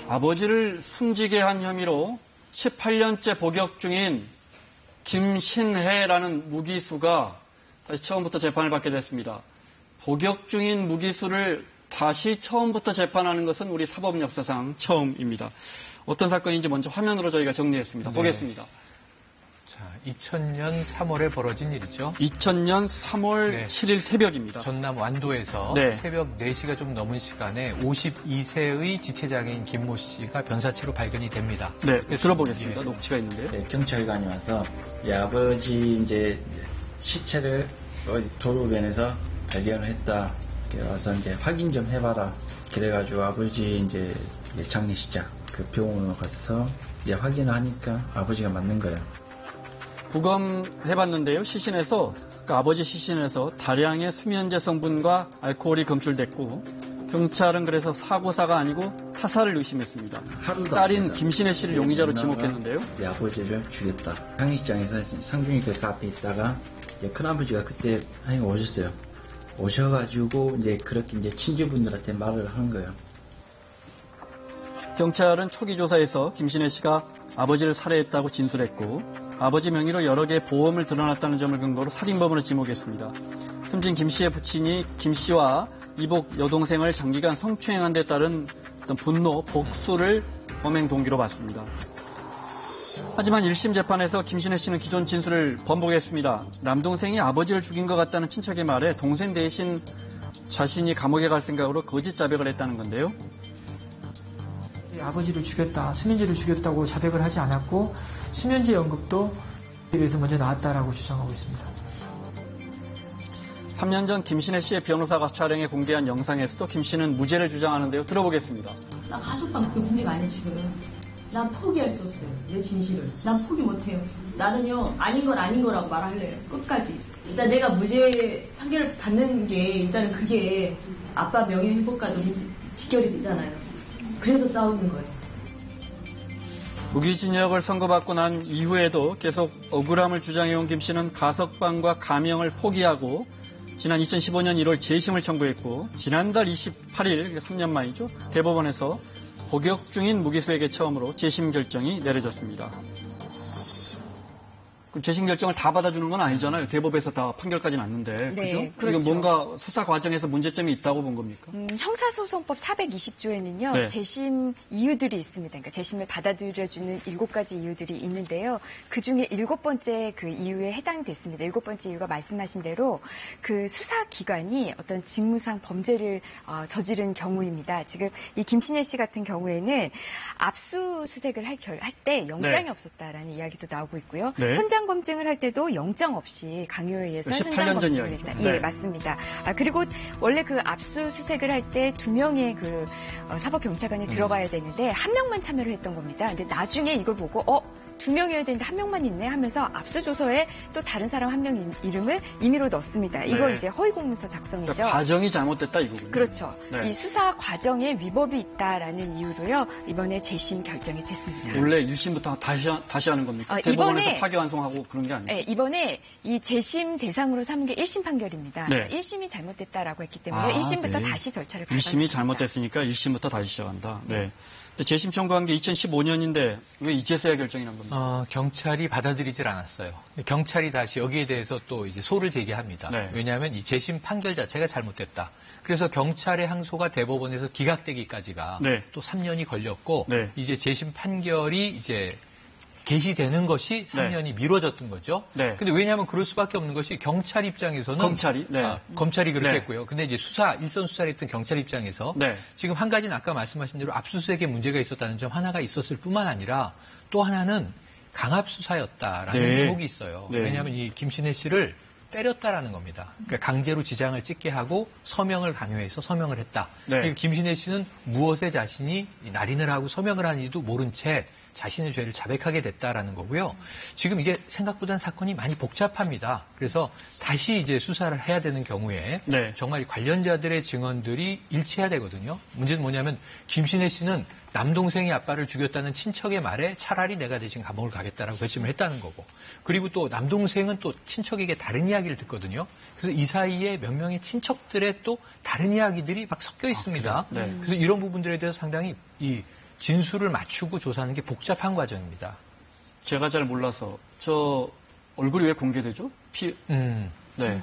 아버지를 숨지게 한 혐의로 18년째 복역 중인 김신혜라는 무기수가 다시 처음부터 재판을 받게 됐습니다. 복역 중인 무기수를 다시 처음부터 재판하는 것은 우리 사법 역사상 처음입니다. 어떤 사건인지 먼저 화면으로 저희가 정리했습니다. 보겠습니다. 자, 2000년 3월에 벌어진 일이죠. 2000년 3월 7일 새벽입니다. 전남 완도에서 새벽 4시가 좀 넘은 시간에 52세의 지체장애인 김모 씨가 변사체로 발견이 됩니다. 네, 들어보겠습니다. 녹취가 있는데요. 네, 경찰관이 와서 아버지 시체를 도로변에서 발견을 했다. 와서 확인 좀 해봐라. 그래가지고 아버지 장례식장 그 병원으로 가서 확인을 하니까 아버지가 맞는 거예요. 부검해봤는데요. 시신에서 아버지 시신에서 다량의 수면제 성분과 알코올이 검출됐고 경찰은 그래서 사고사가 아니고 타살을 의심했습니다. 딸인 김신혜 씨를 용의자로 지목했는데요. 아버지를 죽였다. 장례식장에서 상중이 그 앞에 있다가 큰아버지가 그때 오셨어요. 오셔가지고 그렇게 친지분들한테 말을 하는 거예요. 경찰은 초기 조사에서 김신혜 씨가 아버지를 살해했다고 진술했고 아버지 명의로 여러 개의 보험을 드러났다는 점을 근거로 살인범으로 지목했습니다. 숨진 김 씨의 부친이 김 씨와 이복 여동생을 장기간 성추행한 데 따른 어떤 분노, 복수를 범행 동기로 봤습니다. 하지만 1심 재판에서 김신혜 씨는 기존 진술을 번복했습니다. 남동생이 아버지를 죽인 것 같다는 친척의 말에 동생 대신 자신이 감옥에 갈 생각으로 거짓 자백을 했다는 건데요. 아버지를 죽였다, 수면제를 죽였다고 자백을 하지 않았고 수면제 연극도 입에서 먼저 나왔다라고 주장하고 있습니다. 3년 전 김신혜 씨의 변호사가 촬영해 공개한 영상에서도 김 씨는 무죄를 주장하는데요. 들어보겠습니다. 나 가족방 때문에 많이 죽어요. 난 포기할 수 없어요. 내 진실을. 난 포기 못해요. 나는요, 아닌 건 아닌 거라고 말할래요. 끝까지. 일단 내가 무죄 판결을 받는 게 일단은 그게 아빠 명예 회복과도 비결이 되잖아요. 그래서 싸우는 거예요. 무기징역을 선고받고 난 이후에도 계속 억울함을 주장해온 김 씨는 가석방과 감형을 포기하고 지난 2015년 1월 재심을 청구했고 지난달 28일, 3년 만이죠, 대법원에서 복역 중인 무기수에게 처음으로 재심 결정이 내려졌습니다. 그럼 재심 결정을 다 받아주는 건 아니잖아요. 대법에서 다 판결까지 났는데. 네, 그죠? 그렇죠. 이건 뭔가 수사 과정에서 문제점이 있다고 본 겁니까? 형사소송법 420조에는요. 재심 이유들이 있습니다. 그러니까 재심을 받아들여주는 7가지 이유들이 있는데요. 그중에 7번째 그 이유에 해당됐습니다. 7번째 이유가 말씀하신 대로 그 수사기관이 어떤 직무상 범죄를 저지른 경우입니다. 지금 이 김신혜 씨 같은 경우에는 압수수색을 할 때 영장이 없었다라는 이야기도 나오고 있고요. 현장 검증을 할 때도 영장 없이 강요에 의해서 현장 검증을 했다. 예, 맞습니다. 그리고 원래 그 압수수색을 할 때 2명의 그 사법경찰관이 들어가야 되는데 1명만 참여를 했던 겁니다. 근데 나중에 이걸 보고 2명이어야 되는데 1명만 있네 하면서 압수조서에 또 다른 사람 1명 이름을 임의로 넣습니다. 이걸 이제 허위공문서 작성이죠. 그러니까 과정이 잘못됐다 이거군요. 그렇죠. 이 수사 과정에 위법이 있다라는 이유로요. 이번에 재심 결정이 됐습니다. 원래 1심부터 다시 하는 겁니까? 대법원에서 파기환송하고 그런 게 아니에요? 네, 이번에 이 재심 대상으로 삼은 게 1심 판결입니다. 1심이 잘못됐다라고 했기 때문에 1심부터 다시 절차를 밟았습니다. 1심이 잘못됐으니까 1심부터 다시 시작한다. 네. 재심 청구한 게 2015년인데 왜 이제서야 결정이 난 겁니까? 경찰이 받아들이질 않았어요. 경찰이 다시 여기에 대해서 또 이제 소를 제기합니다. 왜냐하면 이 재심 판결 자체가 잘못됐다. 그래서 경찰의 항소가 대법원에서 기각되기까지가 또 3년이 걸렸고 이제 재심 판결이 이제 개시되는 것이 3년이 미뤄졌던 거죠. 근데 왜냐하면 그럴 수밖에 없는 것이 경찰 입장에서는 검찰이 그렇게 했고요. 근데 이제 일선 수사를 했던 경찰 입장에서 지금 한 가지는 아까 말씀하신 대로 압수수색에 문제가 있었다는 점 하나가 있었을 뿐만 아니라 또 하나는 강압 수사였다라는 의혹이 있어요. 왜냐하면 이 김신혜 씨를 때렸다라는 겁니다. 그러니까 강제로 지장을 찍게 하고 서명을 강요해서 서명을 했다. 그리고 김신혜 씨는 무엇에 자신이 날인을 하고 서명을 하는지도 모른 채 자신의 죄를 자백하게 됐다라는 거고요. 지금 이게 생각보다는 사건이 많이 복잡합니다. 그래서 다시 이제 수사를 해야 되는 경우에 네. 정말 관련자들의 증언들이 일치해야 되거든요. 문제는 뭐냐면 김신혜 씨는 남동생이 아빠를 죽였다는 친척의 말에 차라리 내가 대신 감옥을 가겠다라고 결심을 했다는 거고, 그리고 또 남동생은 또 친척에게 다른 이야기를 듣거든요. 그래서 이 사이에 몇 명의 친척들의 또 다른 이야기들이 막 섞여 있습니다. 네. 그래서 이런 부분들에 대해서 상당히 이 진술을 맞추고 조사하는 게 복잡한 과정입니다. 제가 잘 몰라서 저 얼굴이 왜 공개되죠? 네.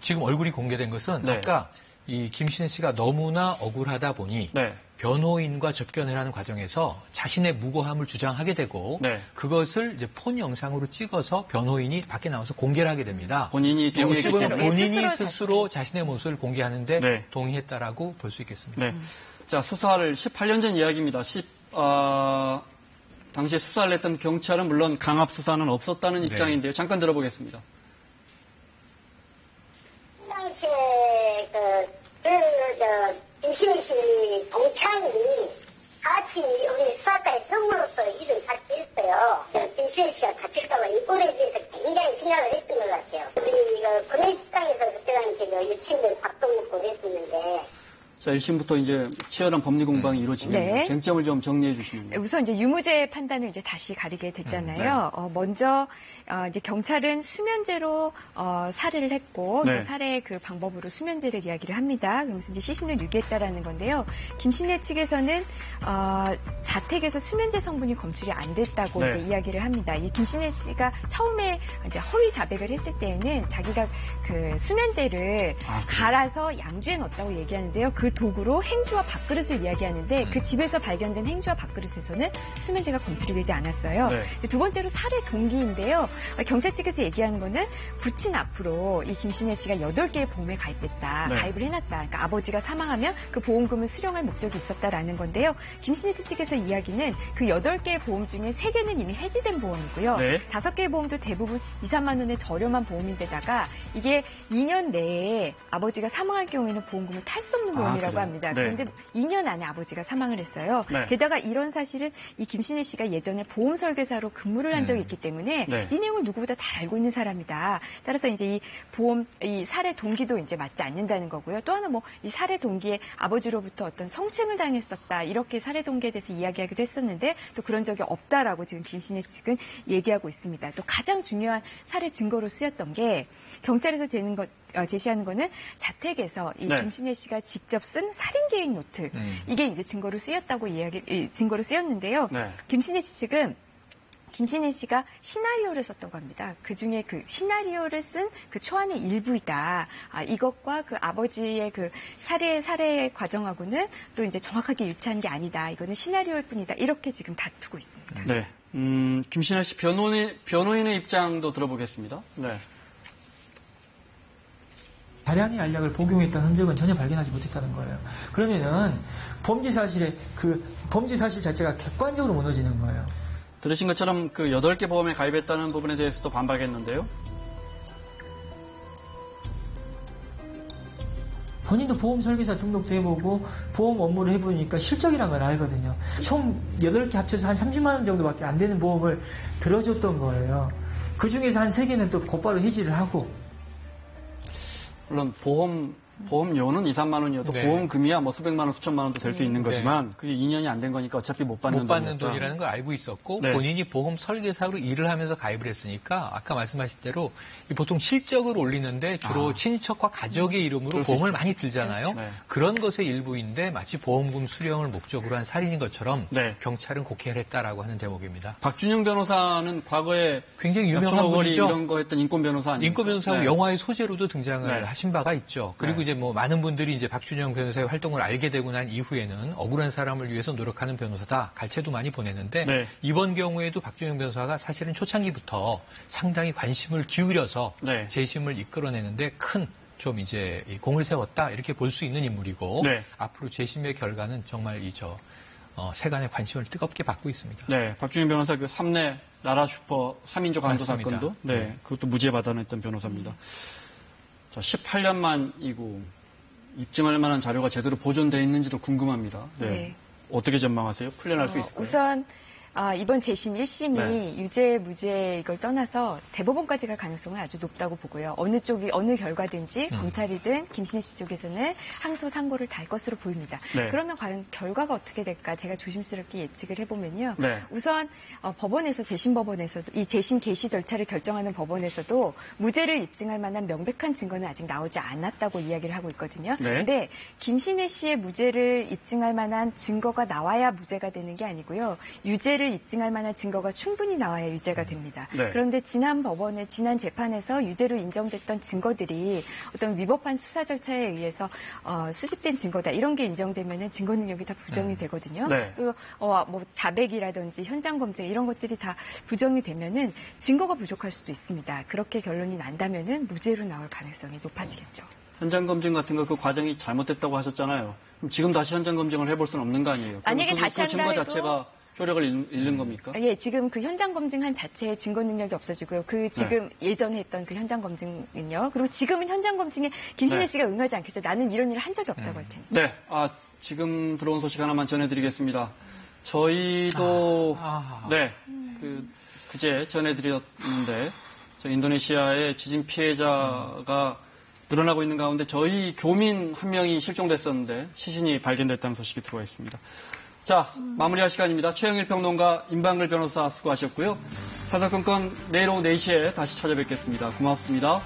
지금 얼굴이 공개된 것은 네. 아까 이 김신혜 씨가 너무나 억울하다 보니 네. 변호인과 접견을 하는 과정에서 자신의 무고함을 주장하게 되고 네. 그것을 이제 폰 영상으로 찍어서 변호인이 밖에 나와서 공개를 하게 됩니다. 본인이 본인이 스스로 자신의 모습을 공개하는데 네. 동의했다라고 볼 수 있겠습니다. 네. 자, 수사를 18년 전 이야기입니다. 당시에 수사를 했던 경찰은 물론 강압 수사는 없었다는 입장인데요. 잠깐 들어보겠습니다. 당시에 김신혜 씨 동창이 같이 우리 수사과에 성으로서 일을 같이 했어요. 김신혜 씨가 다칠까봐 이꼴에 대해서 굉장히 생각을 했던 것 같아요. 우리 구내식당에서 그때 당시 유치원들 밥도 먹고 그랬었는데. 자, 1심부터 이제 치열한 법리 공방이 이루어지면 네. 쟁점을 좀 정리해 주시면. 우선 이제 유무죄 판단을 이제 다시 가리게 됐잖아요. 네. 먼저 이제 경찰은 수면제로 살해를 했고 네. 그 살해의 그 방법으로 수면제를 이야기를 합니다. 그러면서 이제 시신을 유기했다라는 건데요. 김신혜 측에서는 자택에서 수면제 성분이 검출이 안 됐다고 네. 이제 이야기를 합니다. 이 김신혜 씨가 처음에 이제 허위 자백을 했을 때에는 자기가 그 수면제를 갈아서 양주에 넣었다고 얘기하는데요. 그 도구로 행주와 밥그릇을 이야기하는데 그 집에서 발견된 행주와 밥그릇에서는 수면제가 검출이 되지 않았어요. 네. 두 번째로 살해 동기인데요. 경찰 측에서 얘기하는 거는 부친 앞으로 이 김신혜 씨가 8개의 보험에 가입됐다. 네. 가입을 해놨다. 그러니까 아버지가 사망하면 그 보험금을 수령할 목적이 있었다라는 건데요. 김신혜 씨 측에서 이야기는 그 8개의 보험 중에 3개는 이미 해지된 보험이고요. 네. 5개의 보험도 대부분 2, 3만 원의 저렴한 보험인데다가 이게 2년 내에 아버지가 사망할 경우에는 보험금을 탈 수 없는 보험이라고 합니다. 네. 그런데 2년 안에 아버지가 사망을 했어요. 네. 게다가 이런 사실은 이 김신혜 씨가 예전에 보험 설계사로 근무를 한 적이 있기 때문에 네. 이 내용을 누구보다 잘 알고 있는 사람이다. 따라서 이제 이 살해 동기도 이제 맞지 않는다는 거고요. 또 하나 이 살해 동기에 아버지로부터 어떤 성추행을 당했었다. 이렇게 살해 동기에 대해서 이야기하기도 했었는데 또 그런 적이 없다라고 지금 김신혜 측은 얘기하고 있습니다. 또 가장 중요한 살해 증거로 쓰였던 게 경찰에서 제시하는 거는 자택에서 이 네. 김신혜 씨가 직접 쓴 살인 계획 노트 이게 이제 증거로 쓰였는데요. 네. 김신혜 씨 측은 김신혜 씨가 시나리오를 썼다고 합니다. 그중에 그 시나리오를 쓴 그 초안의 일부이다. 이것과 그 아버지의 그 살해 과정하고는 또 이제 정확하게 일치한 게 아니다. 이거는 시나리오일 뿐이다. 이렇게 지금 다투고 있습니다. 네. 김신혜 씨 변호인의 입장도 들어보겠습니다. 네. 다량의 알약을 복용했다는 흔적은 전혀 발견하지 못했다는 거예요. 그러면은 범죄 사실 자체가 객관적으로 무너지는 거예요. 들으신 것처럼 그 8개 보험에 가입했다는 부분에 대해서도 반박했는데요. 본인도 보험 설계사 등록도 해보고 보험 업무를 해보니까 실적이란 걸 알거든요. 총 8개 합쳐서 한 30만 원 정도밖에 안 되는 보험을 들어줬던 거예요. 그중에서 한 3개는 또 곧바로 해지를 하고. 물론 보험료는 2, 3만 원이어도 네. 보험금이야 수백만 원, 수천만 원도 될 수 있는 거지만 네. 그게 2년이 안 된 거니까 어차피 못 받는 돈이라는 걸 알고 있었고 네. 본인이 보험 설계사로 일을 하면서 가입을 했으니까 아까 말씀하신 대로 보통 실적을 올리는데 주로 친척과 가족의 이름으로 보험을 많이 들잖아요. 네. 그런 것의 일부인데 마치 보험금 수령을 목적으로 한 살인인 것처럼 네. 경찰은 곡해를 했다라고 하는 대목입니다. 박준영 변호사는 과거에 굉장히 유명한 분이죠. 이런 거 했던 인권 변호사 아닙니까? 인권 변호사고 네. 영화의 소재로도 등장을 네. 하신 바가 있죠. 그리고 네. 이제 많은 분들이 이제 박준영 변호사의 활동을 알게 되고 난 이후에는 억울한 사람을 위해서 노력하는 변호사다. 갈채도 많이 보냈는데 네. 이번 경우에도 박준영 변호사가 사실은 초창기부터 상당히 관심을 기울여서 네. 재심을 이끌어내는데 큰 좀 이제 공을 세웠다 이렇게 볼 수 있는 인물이고 네. 앞으로 재심의 결과는 정말 세간의 관심을 뜨겁게 받고 있습니다. 네, 박준영 변호사 그 3내 나라 슈퍼 3인조 강도 사건도 네, 그것도 무죄 받아냈던 변호사입니다. 자, 18년 만이고 입증할 만한 자료가 제대로 보존되어 있는지도 궁금합니다. 네. 네. 어떻게 전망하세요? 풀려날 수 있을까요? 우선 이번 재심 1심이 유죄, 무죄 이걸 떠나서 대법원까지 갈 가능성은 아주 높다고 보고요. 어느 쪽이, 어느 결과든지 검찰이든 김신혜 씨 쪽에서는 항소, 상고를 달 것으로 보입니다. 그러면 과연 결과가 어떻게 될까 제가 조심스럽게 예측을 해보면요. 우선 법원에서, 재심 법원에서도 이 재심 개시 절차를 결정하는 법원에서도 무죄를 입증할 만한 명백한 증거는 아직 나오지 않았다고 이야기를 하고 있거든요. 그런데 김신혜 씨의 무죄를 입증할 만한 증거가 나와야 무죄가 되는 게 아니고요. 유죄를 입증할 만한 증거가 충분히 나와야 유죄가 됩니다. 그런데 지난 재판에서 유죄로 인정됐던 증거들이 어떤 위법한 수사 절차에 의해서 수집된 증거다. 이런 게 인정되면은 증거 능력이 다 부정이 되거든요. 그리고 뭐 자백이라든지 현장 검증 이런 것들이 다 부정이 되면은 증거가 부족할 수도 있습니다. 그렇게 결론이 난다면은 무죄로 나올 가능성이 높아지겠죠. 현장 검증 같은 거 그 과정이 잘못됐다고 하셨잖아요. 그럼 지금 다시 현장 검증을 해볼 수는 없는 거 아니에요? 만약에 다시 한다 증거 해도 자체가 효력을 잃는 겁니까? 예, 지금 그 현장 검증한 자체의 증거 능력이 없어지고요. 그 지금 예전에 했던 그 현장 검증은요. 그리고 지금은 현장 검증에 김신혜 씨가 응하지 않겠죠. 나는 이런 일을 한 적이 없다고 할 테니. 네, 지금 들어온 소식 하나만 전해드리겠습니다. 저희도 그제 전해드렸는데 저 인도네시아의 지진 피해자가 늘어나고 있는 가운데 저희 교민 한 명이 실종됐었는데 시신이 발견됐다는 소식이 들어와 있습니다. 자, 마무리할 시간입니다. 최영일 평론가, 임방글 변호사 수고하셨고요. 사사건건 내일 오후 4시에 다시 찾아뵙겠습니다. 고맙습니다.